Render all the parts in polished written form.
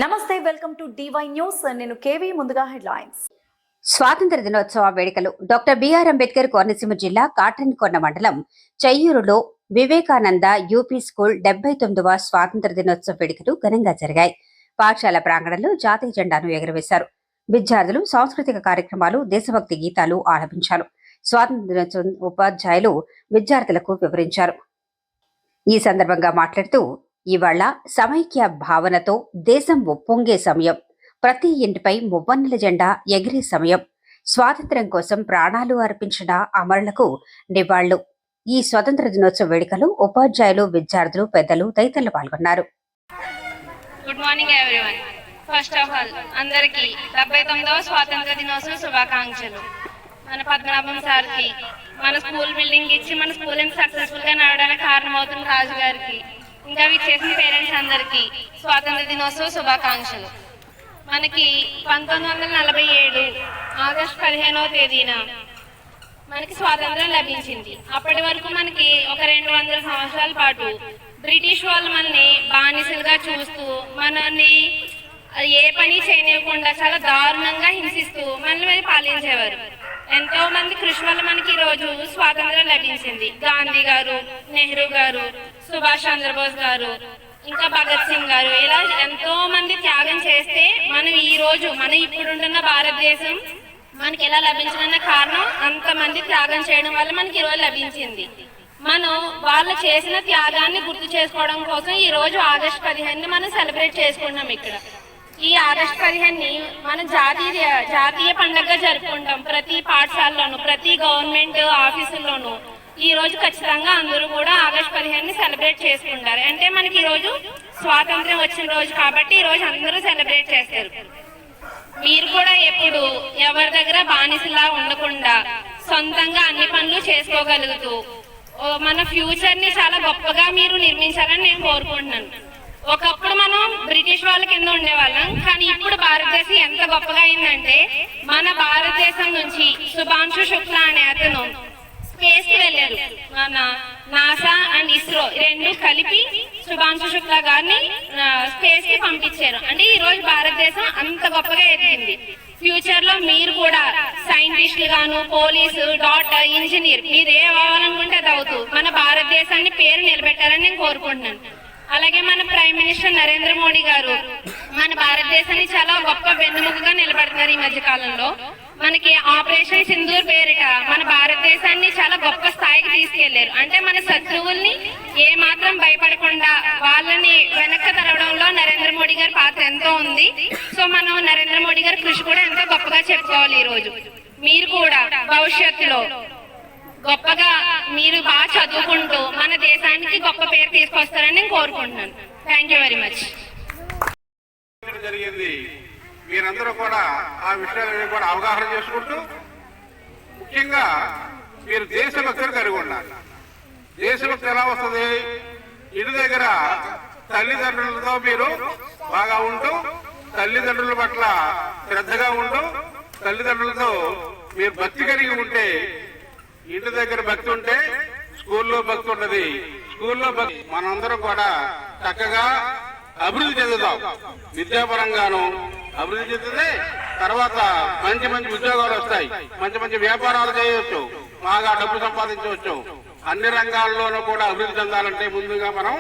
నమస్తే, welcome to DY news. నేను KV. ముందుగా హెడ్లైన్స్. స్వాతంత్ర దినోత్సవ వేడుకలు డాక్టర్ బిఆర్ అంబేద్కర్ కోనసీమ జిల్లా కాట్రన్కొండ మండలం చెయ్యూరులో వివేకానంద యూపీ స్కూల్ 79వ స్వాతంత్ర దినోత్సవ వేడుకలు ఘనంగా జరిగాయి. పాఠశాల ప్రాంగణంలో జాతీయ జెండాను ఎగురవేశారు. విద్యార్థులు సాంస్కృతిక కార్యక్రమాలు, దేశభక్తి గీతాలు ఆలపించారు. స్వాతంత్ర దినోత్సవం ఉపాధ్యాయులు విద్యార్థులకు వివరించారు. ఈ సందర్భంగా మాట్లాడుతూ, ఇవాళ సమైక్య భావనతో దేశం ఉప్పొంగే సమయం, ప్రతి ఇంటిపై మువ్వన్నెల జెండా ఎగిరే సమయం, స్వాతంత్ర్యం కోసం ప్రాణాలు అర్పించిన అమరులకు నివాళులు. ఈ స్వతంత్ర దినోత్సవ వేడుకలు ఉపాధ్యాయులు, విద్యార్థులు, పెద్దలు తదితరులు పాల్గొన్నారు. Good morning everyone. First of all అందరికీ 79వ స్వాతంత్ర దినోత్సవ శుభాకాంక్షలు. మన పద్మనాభం సార్కి, మన స్కూల్ బిల్డింగ్ ఇచ్చి మన స్కూల్ ఎంత సక్సెస్ఫుల్ గా నడవడానికి కారణమవుతున్న రాజు గారికి, ఇంకా చేసిన పేరెంట్స్ అందరికీ స్వాతంత్ర దినోత్సవ శుభాకాంక్షలు. మనకి 1947 ఆగస్టు 15వ తేదీన మనకి స్వాతంత్రం లభించింది. అప్పటి వరకు మనకి ఒక 200 సంవత్సరాల పాటు బ్రిటిష్ వాళ్ళు మనల్ని బానిసలుగా చూస్తూ, మనల్ని ఏ పని చేయనివ్వకుండా చాలా దారుణంగా హింసిస్తూ మనల్ని పాలించేవారు. ఎంతో మంది కృషి వల్ల మనకి ఈ రోజు స్వాతంత్రం లభించింది. గాంధీ గారు, నెహ్రూ గారు, సుభాష్ చంద్రబోస్ గారు, ఇంకా భగత్ సింగ్ గారు, ఇలా ఎంతో మంది త్యాగం చేస్తే మనం ఈ రోజు మన ఇప్పుడుంటున్న భారతదేశం మనకి ఎలా లభించిన కారణం అంతమంది త్యాగం చేయడం వల్ల మనకి ఈ రోజు లభించింది. మనం వాళ్ళు చేసిన త్యాగాన్ని గుర్తు చేసుకోవడం కోసం ఈ రోజు ఆగస్టు 15ని మనం సెలబ్రేట్ చేసుకుంటాం. ఇక్కడ ఈ ఆగస్టు 15ని మనం జాతీయ పండుగగా జరుపుకుంటాం. ప్రతి పాఠశాలలోను, ప్రతి గవర్నమెంట్ ఆఫీసుల్లోనూ ఈ రోజు ఖచ్చితంగా అందరూ కూడా ఆగస్టు 15ని సెలబ్రేట్ చేసుకుంటారు. అంటే మనకి ఈ రోజు స్వాతంత్ర్యం వచ్చిన రోజు కాబట్టి ఈ రోజు అందరూ సెలబ్రేట్ చేస్తారు. మీరు కూడా ఎప్పుడు ఎవరి దగ్గర బానిసలా ఉండకుండా సొంతంగా అన్ని పనులు చేసుకోగలుగుతూ మన ఫ్యూచర్ ని చాలా గొప్పగా మీరు నిర్మించాలని నేను కోరుకుంటున్నాను. ఒకప్పుడు మనం బ్రిటిష్ వాళ్ళ కింద ఉండేవాళ్ళం, కానీ ఇప్పుడు భారతదేశం ఎంత గొప్పగా అయిందంటే మన భారతదేశం నుంచి శుభాంశు శుక్లా అనే అతను స్పేస్ కి వెళ్ళారు. మన నాసా అండ్ ఇస్రో రెండు కలిపి శుభాంశు శుక్లా గారిని స్పేస్ కి పంపించారు. అంటే ఈ రోజు భారతదేశం అంత గొప్పగా ఎదిగింది. ఫ్యూచర్ లో మీరు కూడా సైంటిస్టులు గాను, పోలీసు, డాక్టర్, ఇంజనీర్, మీరు ఏ అవ్వాలనుకుంటే అది అవుతూ మన భారతదేశాన్ని పేరు నిలబెట్టాలని నేను కోరుకుంటున్నాను. అలాగే మన ప్రైమ్ మినిస్టర్ నరేంద్ర మోడీ గారు మన భారతదేశాన్ని చాలా గొప్ప వెన్నుముకగా నిలబడుతున్నారు. ఈ మధ్య కాలంలో మనకి ఆపరేషన్ సింధూర్ పేరిట మన భారతదేశాన్ని చాలా గొప్ప స్థాయికి తీసుకెళ్లారు. అంటే మన శత్రువుల్ని ఏ మాత్రం భయపడకుండా వాళ్ళని వెనక్కి తరవడంలో నరేంద్ర మోడీ గారి పాత్ర ఎంతో ఉంది. సో మనం నరేంద్ర మోడీ గారి కృషి కూడా ఎంతో గొప్పగా చెప్పుకోవాలి. ఈ రోజు మీరు కూడా భవిష్యత్తులో గొప్పగా మీరు బాగా చదువుకుంటూ మన దేశానికి గొప్ప పేరు తీసుకొస్తారని నేను కోరుకుంటున్నాను. Thank you very much. జరిగింది. మీరందరూ కూడా ఆ విషయాలను కూడా అవగాహన చేసుకుంటూ, ముఖ్యంగా మీరు దేశభక్తులు కలిగి ఉండాలి. దేశభక్తి ఎలా వస్తుంది? ఇంటి దగ్గర తల్లిదండ్రులతో మీరు బాగా ఉంటూ, తల్లిదండ్రుల పట్ల శ్రద్ధగా ఉంటూ, తల్లిదండ్రులతో మీరు భక్తి కలిగి ఉంటే, ఇంటి దగ్గర భక్తి ఉంటే స్కూల్లో భక్తి ఉన్నది. స్కూల్లో భక్తి మనందరం కూడా చక్కగా అభివృద్ధి చెందుతాం. విద్యాపరంగాను అభివృద్ధి చెందితే తర్వాత మంచి మంచి ఉద్యోగాలు వస్తాయి, మంచి మంచి వ్యాపారాలు చేయవచ్చు, బాగా డబ్బు సంపాదించవచ్చు. అన్ని రంగాల్లోనూ కూడా అభివృద్ధి చెందాలంటే ముందుగా మనం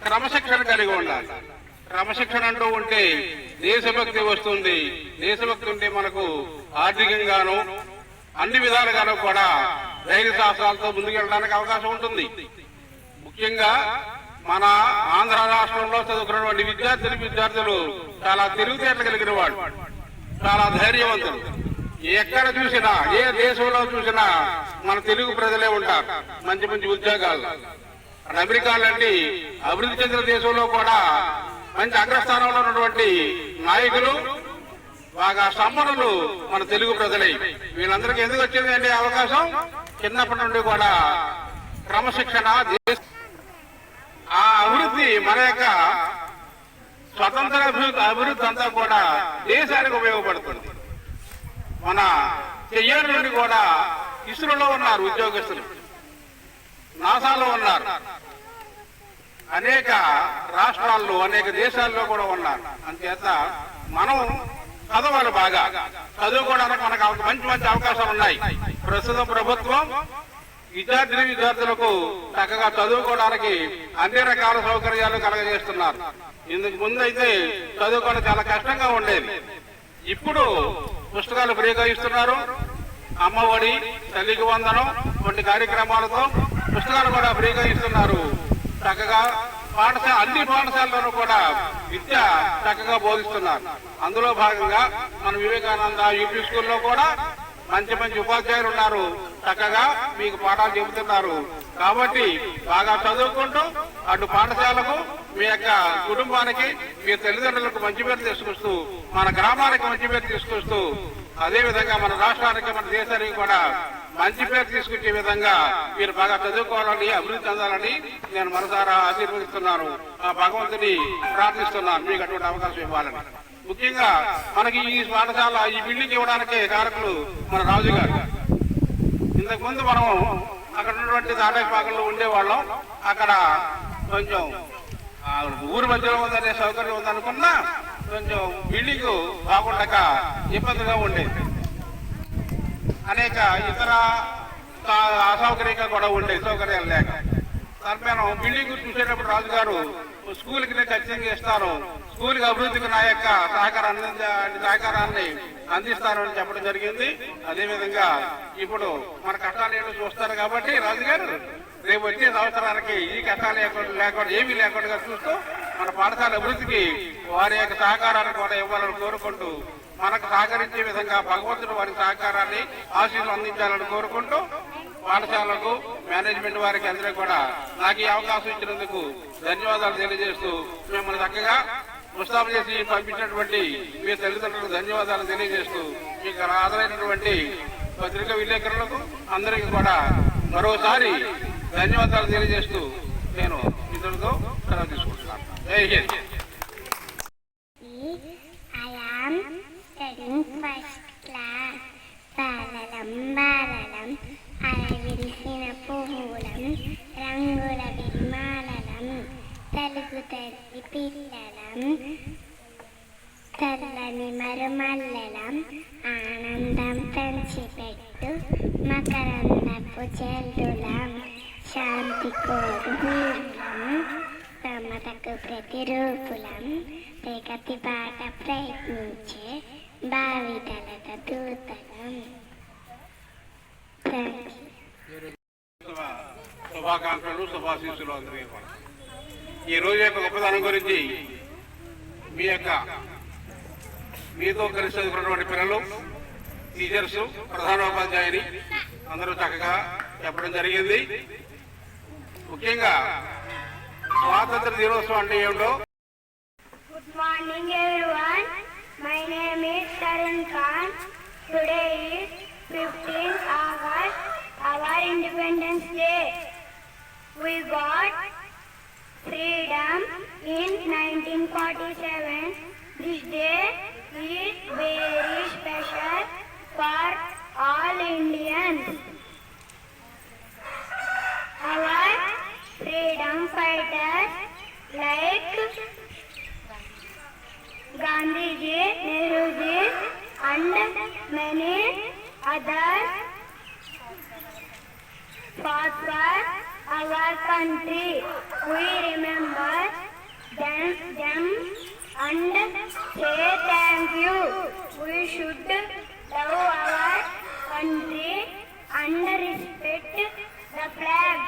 క్రమశిక్షణ కలిగి ఉండాలి. క్రమశిక్షణ అంటూ ఉంటే దేశభక్తి వస్తుంది. దేశభక్తి ఉంటే మనకు ఆర్థికంగాను అన్ని విధాలుగాను కూడా ధైర్య సాహసాలతో ముందుకెళ్ళడానికి అవకాశం ఉంటుంది. ముఖ్యంగా మన ఆంధ్ర రాష్ట్రంలో చదువుకున్నటువంటి విద్యార్థులు చాలా తెలివితేటలు కలిగిన వాళ్ళు, చాలా ధైర్యవంతులు. ఎక్కడ చూసినా, ఏ దేశంలో చూసినా మన తెలుగు ప్రజలే ఉంటారు. మంచి మంచి ఉద్యోగాలు. అమెరికా లాంటి అభివృద్ధి చెందిన దేశంలో కూడా మంచి అగ్రస్థానంలో ఉన్నటువంటి నాయకులు, బాగా సంపన్నులు మన తెలుగు ప్రజలే. వీళ్ళందరికీ ఎందుకు వచ్చింది అంటే అవకాశం, చిన్నప్పటి నుండి కూడా క్రమశిక్షణ, ఆ అభివృద్ధి, మన యొక్క స్వతంత్ర అభివృద్ధి అంతా కూడా దేశానికి ఉపయోగపడుతుంది. మన చెయ్యూరు నుండి కూడా ఇస్రోలో ఉన్నారు ఉద్యోగస్తులు, నాసాలో ఉన్నారు. అనేక రాష్ట్రాల్లో అనేక దేశాల్లో కూడా ఉన్నారు. అందుచేత మనం చదవాలి, బాగా చదువుకోవడానికి మనకు మంచి మంచి అవకాశాలు ఉన్నాయి. ప్రస్తుతం ప్రభుత్వం విద్యార్థులకు చక్కగా చదువుకోవడానికి అన్ని రకాల సౌకర్యాలు కలగజేస్తున్నారు. ఇందుకు ముందు అయితే చదువుకోవడం చాలా కష్టంగా ఉండేది. ఇప్పుడు పుస్తకాలు ఫ్రీగా ఇస్తున్నారు. అమ్మఒడి, తల్లికి వందనం వంటి కార్యక్రమాలతో పుస్తకాలు కూడా ఫ్రీగా ఇస్తున్నారు. చక్కగా అన్ని పాఠశాలలోనూ కూడా విద్య చక్కగా బోధిస్తున్నారు. అందులో భాగంగా మన వివేకానంద యూపీ స్కూల్లో కూడా మంచి మంచి ఉపాధ్యాయులు ఉన్నారు. చక్కగా మీకు పాఠాలు చెబుతున్నారు. కాబట్టి బాగా చదువుకుంటూ అటు పాఠశాలకు, మీ యొక్క కుటుంబానికి, మీ తల్లిదండ్రులకు మంచి పేరు తీసుకొస్తూ, మన గ్రామానికి మంచి పేరు తీసుకొస్తూ, అదే విధంగా మన రాష్ట్రానికి, మన దేశానికి కూడా మంచి పేరు తీసుకొచ్చే విధంగా మీరు బాగా చదువుకోవాలని, అభివృద్ధి చెందాలని నేను మనసారా ఆశీర్వదిస్తున్నాను. ఆ భగవంతుని ప్రార్థిస్తున్నాను మీకు అటువంటి అవకాశం ఇవ్వాలని. ముఖ్యంగా మనకి ఈ పాఠశాల, ఈ బిల్డింగ్ ఇవ్వడానికి కారకులు మన రాజు గారు. ఇంతకు ముందు మనం అక్కడ ఉన్నటువంటి దాటాపాకల్లో ఉండేవాళ్ళం. అక్కడ కొంచెం ఊరి మధ్యలో ఉందనే సౌకర్యం ఉందనుకున్నా కొంచెం బిల్డింగ్ బాగుండక ఇబ్బందిగా ఉండేది. అనేక ఇతర అసౌకర్యంగా కూడా ఉండేది, సౌకర్యాలు లేక. దానిపైన బిల్డింగ్ చూసేటప్పుడు రాజుగారు స్కూల్కి నేను ఖచ్చితంగా ఇస్తాను, స్కూల్కి అభివృద్ధికి నా యొక్క సహకారాన్ని అందిస్తానని చెప్పడం జరిగింది. అదేవిధంగా ఇప్పుడు మన కష్టాలు ఏంటో చూస్తారు కాబట్టి రాజుగారు రేపు వచ్చే సంవత్సరానికి ఈ కష్టాలు లేకుండా ఏమీ లేకుండా చూస్తూ మన పాఠశాల అభివృద్ధికి వారి యొక్క సహకారాన్ని కూడా ఇవ్వాలని కోరుకుంటూ, మనకు సహకరించే విధంగా భగవంతుడు వారి సహకారాన్ని, ఆశీస్సులు అందించాలని కోరుకుంటూ, పాఠశాలకు, మేనేజ్మెంట్ వారికి అందరూ కూడా నాకు ఈ అవకాశం ఇచ్చినందుకు ధన్యవాదాలు తెలియజేస్తూ, మిమ్మల్ని చక్కగా ముస్తాబు చేసి పంపించినటువంటి మీ తల్లిదండ్రులకు ధన్యవాదాలు తెలియజేస్తూ, మీకు హాజరైనటువంటి పత్రికా విలేకరులకు అందరికీ కూడా మరోసారి ధన్యవాదాలు తెలియజేస్తూ నేను ఇతరులతో సెలవు తీసుకుంటున్నాను. జై హింద్. బాలలం అరవిల్సిన పువ్వులం రంగుల విమాలలం తెలుగు తల్లి పిల్లలం తెల్లని మరుమల్లెలం ఆనందం పెంచిపెట్టు మకరందపు చెల్లులం శాంతి కోరు వీరులం సమతకు ప్రతిరూపులం ప్రగతి బాట ప్రయత్నించే భావితలత దూతలం. శుభాకాంక్షలు, శుభాశీస్సులు అందరికీ కూడా. ఈ రోజు యొక్క గొప్పతనం గురించి మీతో కలిసి చదువుకున్నటువంటి పిల్లలు, టీచర్స్, ప్రధానోపాధ్యాయుని అందరూ చక్కగా చెప్పడం జరిగింది. ముఖ్యంగా స్వాతంత్ర దినోత్సవం అంటే ఏమిటో. Good morning everyone. My name is Tarun Khan. Today is 15th August, our Independence Day. We got freedom in 1947. This day is very special for all Indians. Our freedom fighters like Gandhiji, Nehruji and many others fought for our country. We remember them and say thank you. We should love our country and respect the flag.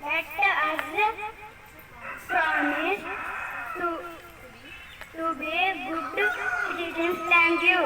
Let us promise to be good citizens. Thank you.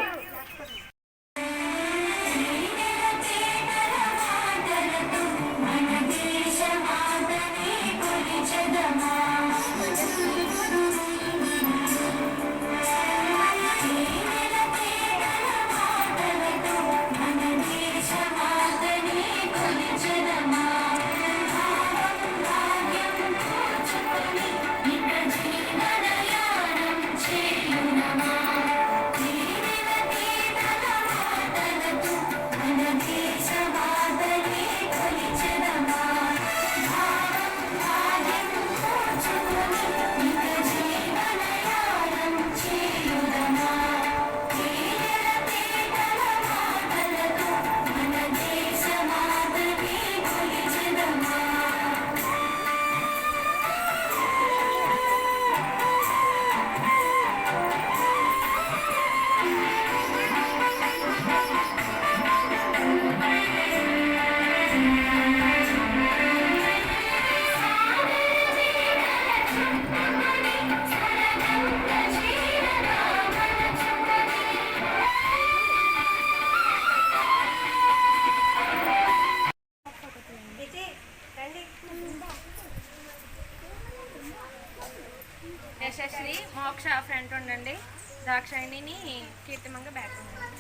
Yashasri, మోక్ష front ఉండండి, Dakshayani, కీర్తిమంగ back ఉండండి.